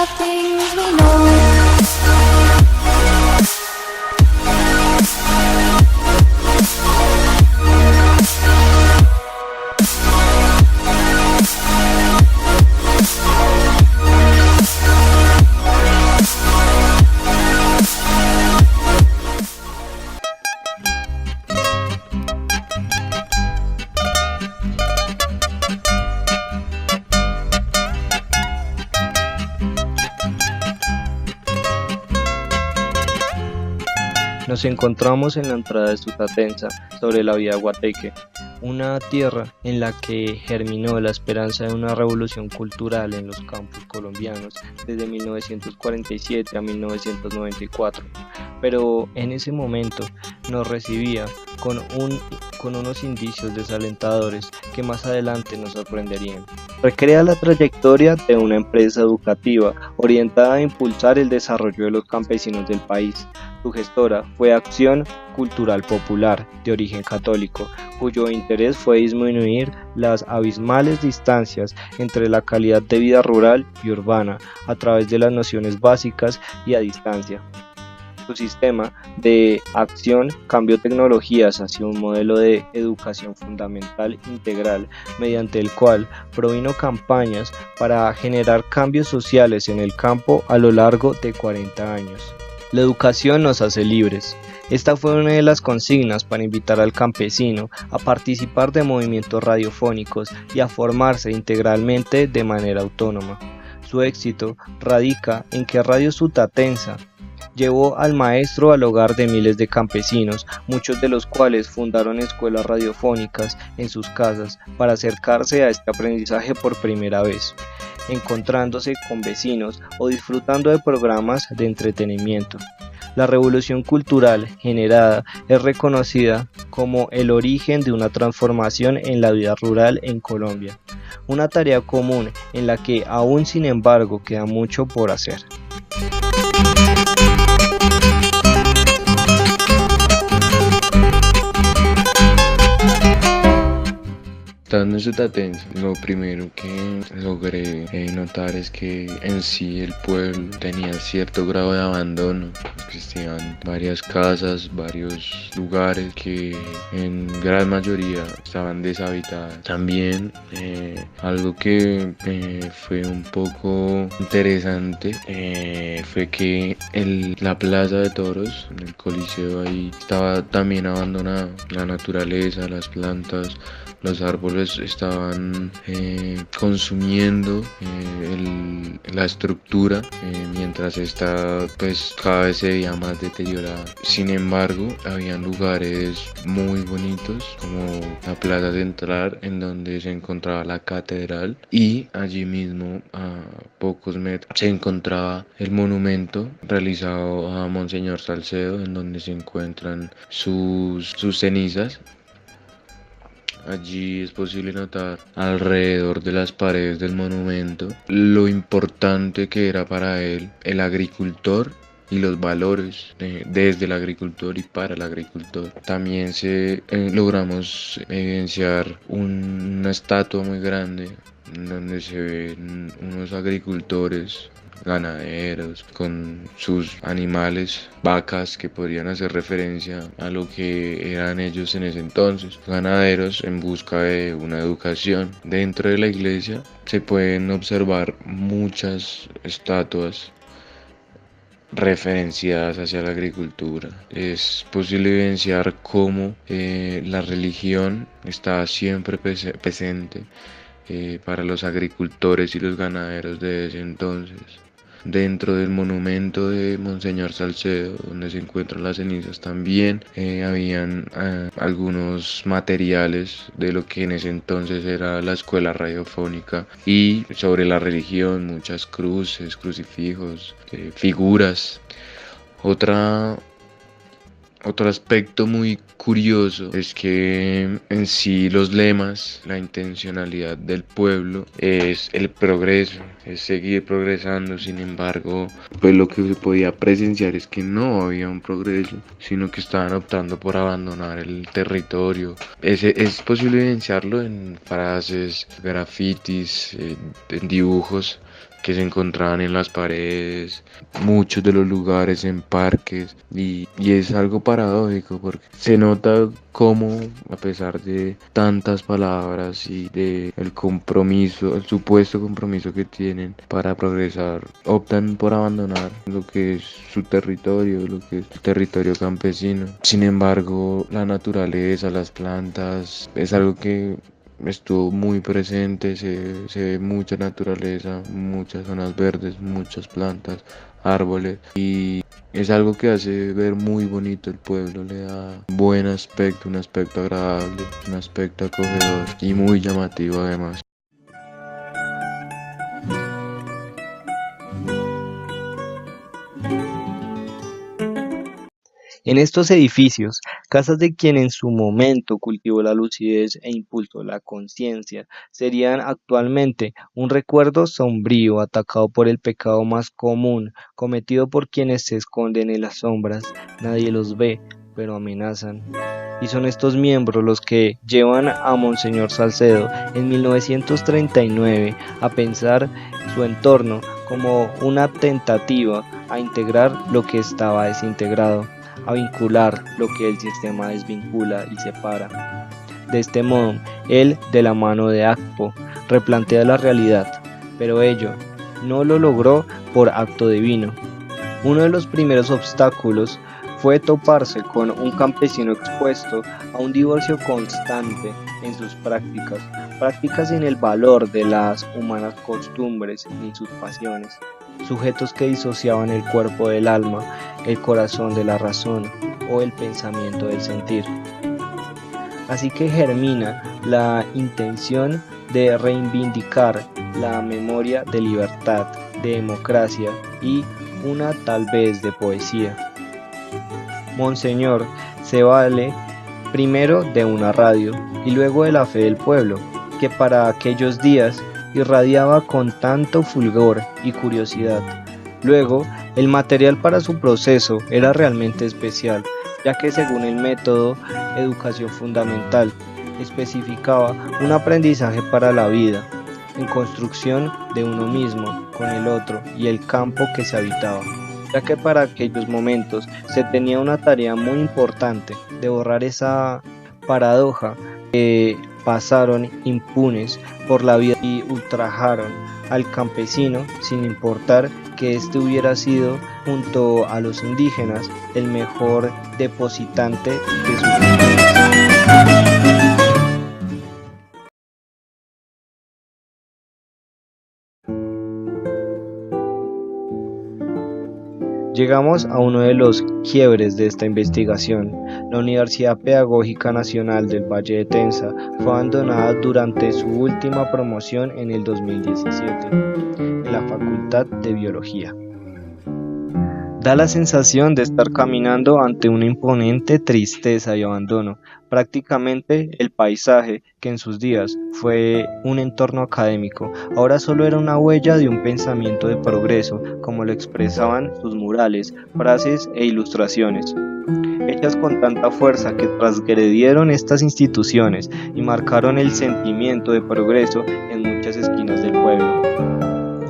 the things we know. Nos encontramos en la entrada de Sutatensa, sobre la vía Guateque, una tierra en la que germinó la esperanza de una revolución cultural en los campos colombianos desde 1947 a 1994, pero en ese momento nos recibía con unos indicios desalentadores que más adelante nos sorprenderían. Recrea la trayectoria de una empresa educativa orientada a impulsar el desarrollo de los campesinos del país. Su gestora fue Acción Cultural Popular, de origen católico, cuyo interés fue disminuir las abismales distancias entre la calidad de vida rural y urbana a través de las nociones básicas y a distancia. Su sistema de acción cambió tecnologías hacia un modelo de educación fundamental integral, mediante el cual provino campañas para generar cambios sociales en el campo a lo largo de 40 años. La educación nos hace libres. Esta fue una de las consignas para invitar al campesino a participar de movimientos radiofónicos y a formarse integralmente de manera autónoma. Su éxito radica en que Radio Sutatensa llevó al maestro al hogar de miles de campesinos, muchos de los cuales fundaron escuelas radiofónicas en sus casas para acercarse a este aprendizaje por primera vez, encontrándose con vecinos o disfrutando de programas de entretenimiento. La revolución cultural generada es reconocida como el origen de una transformación en la vida rural en Colombia, una tarea común en la que aún sin embargo queda mucho por hacer. Estando en Sutatensa, lo primero que logré notar es que en sí el pueblo tenía cierto grado de abandono. Existían varias casas, varios lugares que en gran mayoría estaban deshabitadas. También algo que fue un poco interesante fue que la plaza de toros, el coliseo, ahí estaba también abandonado. La naturaleza, las plantas, los árboles estaban consumiendo la estructura, mientras esta pues cada vez se veía más deteriorada. Sin embargo, habían lugares muy bonitos como la plaza central, en donde se encontraba la catedral, y allí mismo a pocos metros se encontraba el monumento realizado a Monseñor Salcedo, en donde se encuentran sus cenizas. Allí es posible notar alrededor de las paredes del monumento lo importante que era para él el agricultor y los valores desde el agricultor y para el agricultor. También logramos evidenciar una estatua muy grande en donde se ven unos agricultores, ganaderos, con sus animales, vacas, que podrían hacer referencia a lo que eran ellos en ese entonces, ganaderos en busca de una educación. Dentro de la iglesia se pueden observar muchas estatuas referenciadas hacia la agricultura. Es posible evidenciar cómo la religión está siempre presente para los agricultores y los ganaderos de ese entonces. Dentro del monumento de Monseñor Salcedo, donde se encuentran las cenizas, también habían algunos materiales de lo que en ese entonces era la escuela radiofónica, y sobre la religión, muchas cruces, crucifijos, figuras. Otro aspecto muy curioso es que en sí los lemas, la intencionalidad del pueblo es el progreso, es seguir progresando. Sin embargo, pues lo que se podía presenciar es que no había un progreso, sino que estaban optando por abandonar el territorio. Es posible evidenciarlo en frases, grafitis, en dibujos, que se encontraban en las paredes, muchos de los lugares en parques, y es algo paradójico porque se nota cómo, a pesar de tantas palabras y de el compromiso, el supuesto compromiso que tienen para progresar, optan por abandonar lo que es su territorio, lo que es su territorio campesino. Sin embargo, la naturaleza, las plantas, es algo que estuvo muy presente. Se ve mucha naturaleza, muchas zonas verdes, muchas plantas, árboles, y es algo que hace ver muy bonito el pueblo, le da buen aspecto, un aspecto agradable, un aspecto acogedor y muy llamativo además. En estos edificios, casas de quien en su momento cultivó la lucidez e impulsó la conciencia, serían actualmente un recuerdo sombrío atacado por el pecado más común, cometido por quienes se esconden en las sombras. Nadie los ve, pero amenazan. Y son estos miembros los que llevan a Monseñor Salcedo en 1939 a pensar su entorno como una tentativa a integrar lo que estaba desintegrado, a vincular lo que el sistema desvincula y separa. De este modo, él, de la mano de Akpo, replantea la realidad, pero ello no lo logró por acto divino. Uno de los primeros obstáculos fue toparse con un campesino expuesto a un divorcio constante en sus prácticas sin el valor de las humanas costumbres ni sus pasiones, sujetos que disociaban el cuerpo del alma, el corazón de la razón o el pensamiento del sentir. Así que germina la intención de reivindicar la memoria de libertad, de democracia y una tal vez de poesía. Monseñor se vale primero de una radio y luego de la fe del pueblo, que para aquellos días irradiaba con tanto fulgor y curiosidad. Luego, el material para su proceso era realmente especial, ya que según el método Educación Fundamental, especificaba un aprendizaje para la vida, en construcción de uno mismo, con el otro y el campo que se habitaba, ya que para aquellos momentos se tenía una tarea muy importante de borrar esa paradoja que pasaron impunes por la vida y ultrajaron al campesino sin importar que éste hubiera sido, junto a los indígenas, el mejor depositante de sus riquezas. Llegamos a uno de los quiebres de esta investigación. La Universidad Pedagógica Nacional del Valle de Tensa fue abandonada durante su última promoción en el 2017, en la Facultad de Biología. Da la sensación de estar caminando ante una imponente tristeza y abandono. Prácticamente el paisaje, que en sus días fue un entorno académico, ahora solo era una huella de un pensamiento de progreso, como lo expresaban sus murales, frases e ilustraciones, hechas con tanta fuerza que transgredieron estas instituciones y marcaron el sentimiento de progreso en muchas esquinas del pueblo.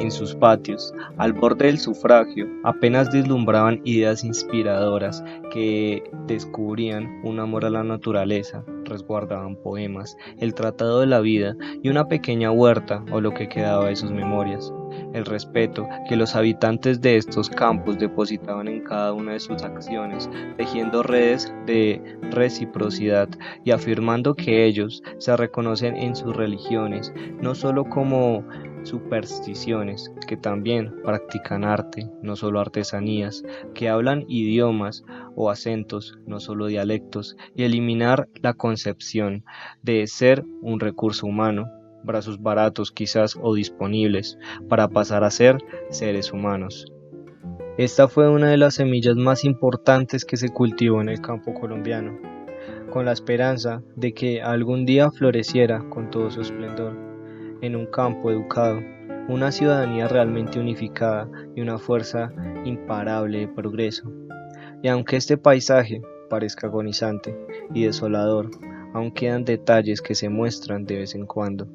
En sus patios, al borde del sufragio, apenas deslumbraban ideas inspiradoras que descubrían un amor a la naturaleza, resguardaban poemas, el tratado de la vida y una pequeña huerta o lo que quedaba de sus memorias. El respeto que los habitantes de estos campos depositaban en cada una de sus acciones, tejiendo redes de reciprocidad y afirmando que ellos se reconocen en sus religiones, no solo como supersticiones, que también practican arte, no solo artesanías, que hablan idiomas o acentos, no solo dialectos, y eliminar la concepción de ser un recurso humano, brazos baratos quizás o disponibles, para pasar a ser seres humanos. Esta fue una de las semillas más importantes que se cultivó en el campo colombiano, con la esperanza de que algún día floreciera con todo su esplendor, en un campo educado, una ciudadanía realmente unificada y una fuerza imparable de progreso. Y aunque este paisaje parezca agonizante y desolador, aún quedan detalles que se muestran de vez en cuando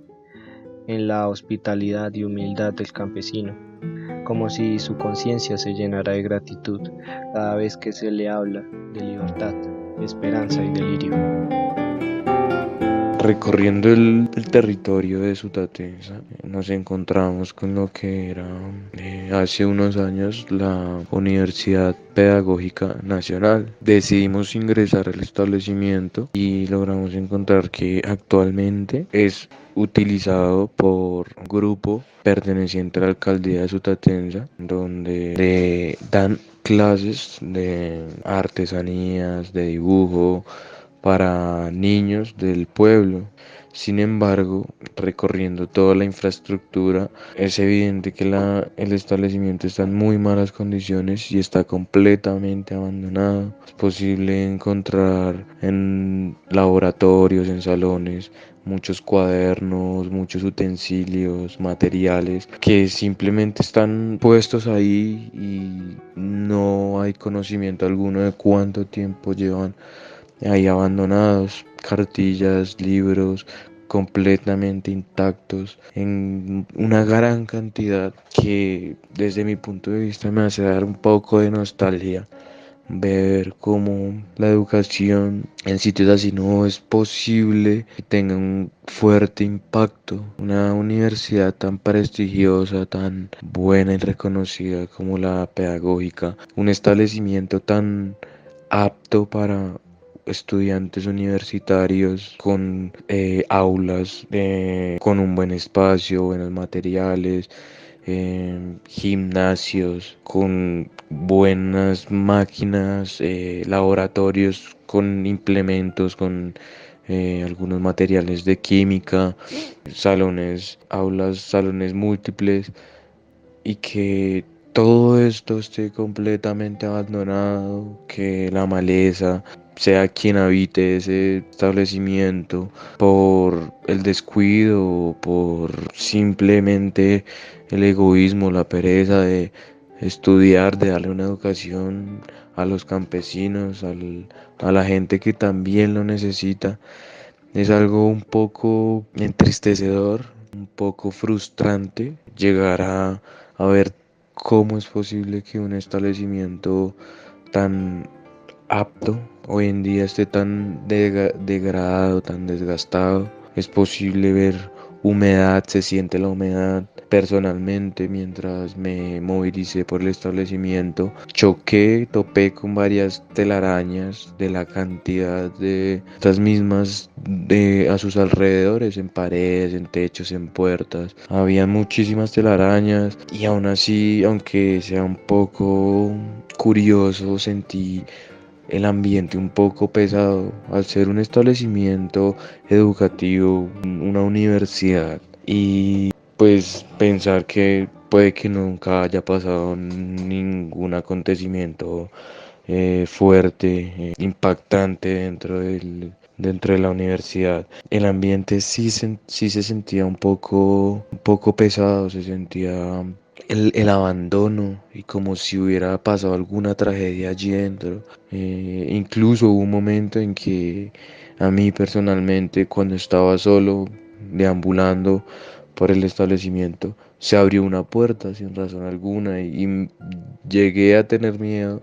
en la hospitalidad y humildad del campesino, como si su conciencia se llenara de gratitud cada vez que se le habla de libertad, de esperanza y delirio. Recorriendo el territorio de Sutatensa, nos encontramos con lo que era hace unos años la Universidad Pedagógica Nacional. Decidimos ingresar al establecimiento y logramos encontrar que actualmente es utilizado por un grupo perteneciente a la alcaldía de Sutatensa, donde le dan clases de artesanías, de dibujo, para niños del pueblo. Sin embargo, recorriendo toda la infraestructura, es evidente que el establecimiento está en muy malas condiciones y está completamente abandonado. Es posible encontrar en laboratorios, en salones, muchos cuadernos, muchos utensilios, materiales que simplemente están puestos ahí y no hay conocimiento alguno de cuánto tiempo llevan ahí abandonados, cartillas, libros completamente intactos en una gran cantidad que desde mi punto de vista me hace dar un poco de nostalgia ver cómo la educación en sitios así no es posible que tenga un fuerte impacto. Una universidad tan prestigiosa, tan buena y reconocida como la pedagógica, un establecimiento tan apto para estudiantes universitarios con aulas, con un buen espacio, buenos materiales, gimnasios, con buenas máquinas, laboratorios con implementos, con algunos materiales de química, salones, aulas, salones múltiples y que todo esto esté completamente abandonado, que la maleza sea quien habite ese establecimiento por el descuido, por simplemente el egoísmo, la pereza de estudiar, de darle una educación a los campesinos, a la gente que también lo necesita. Es algo un poco entristecedor, un poco frustrante llegar a ver cómo es posible que un establecimiento tan apto hoy en día esté tan degradado, tan desgastado. Es posible ver humedad, se siente la humedad. Personalmente, mientras me movilicé por el establecimiento, choqué, topé con varias telarañas de la cantidad de estas mismas a sus alrededores, en paredes, en techos, en puertas. Había muchísimas telarañas y aún así, aunque sea un poco curioso, sentí el ambiente un poco pesado al ser un establecimiento educativo, una universidad y pues pensar que puede que nunca haya pasado ningún acontecimiento fuerte, impactante dentro de la universidad. El ambiente sí se sentía un poco pesado, se sentía el abandono y como si hubiera pasado alguna tragedia allí dentro. Incluso hubo un momento en que a mí personalmente, cuando estaba solo, deambulando por el establecimiento, se abrió una puerta sin razón alguna y llegué a tener miedo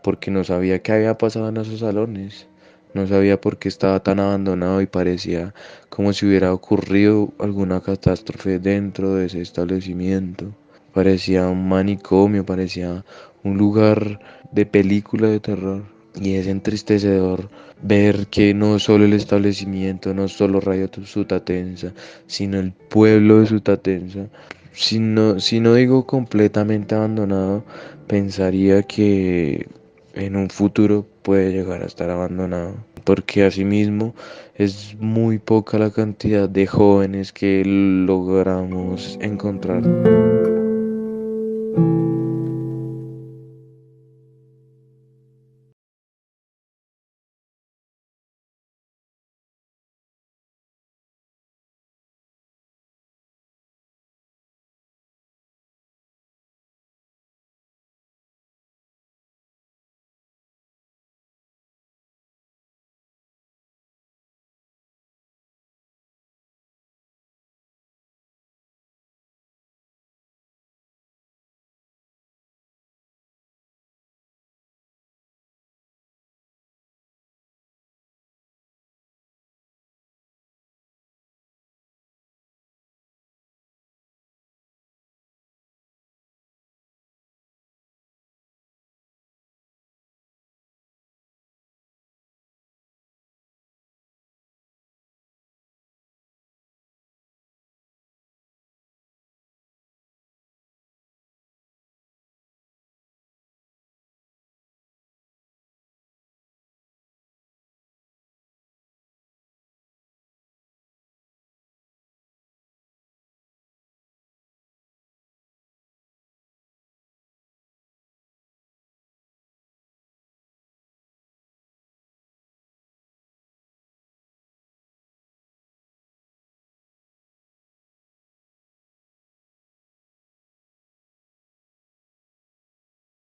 porque no sabía qué había pasado en esos salones. No sabía por qué estaba tan abandonado y parecía como si hubiera ocurrido alguna catástrofe dentro de ese establecimiento. Parecía un manicomio, parecía un lugar de película de terror. Y es entristecedor ver que no solo el establecimiento, no solo Radio Sutatensa, sino el pueblo de Sutatensa, si no digo completamente abandonado, pensaría que en un futuro puede llegar a estar abandonado, porque asimismo es muy poca la cantidad de jóvenes que logramos encontrar.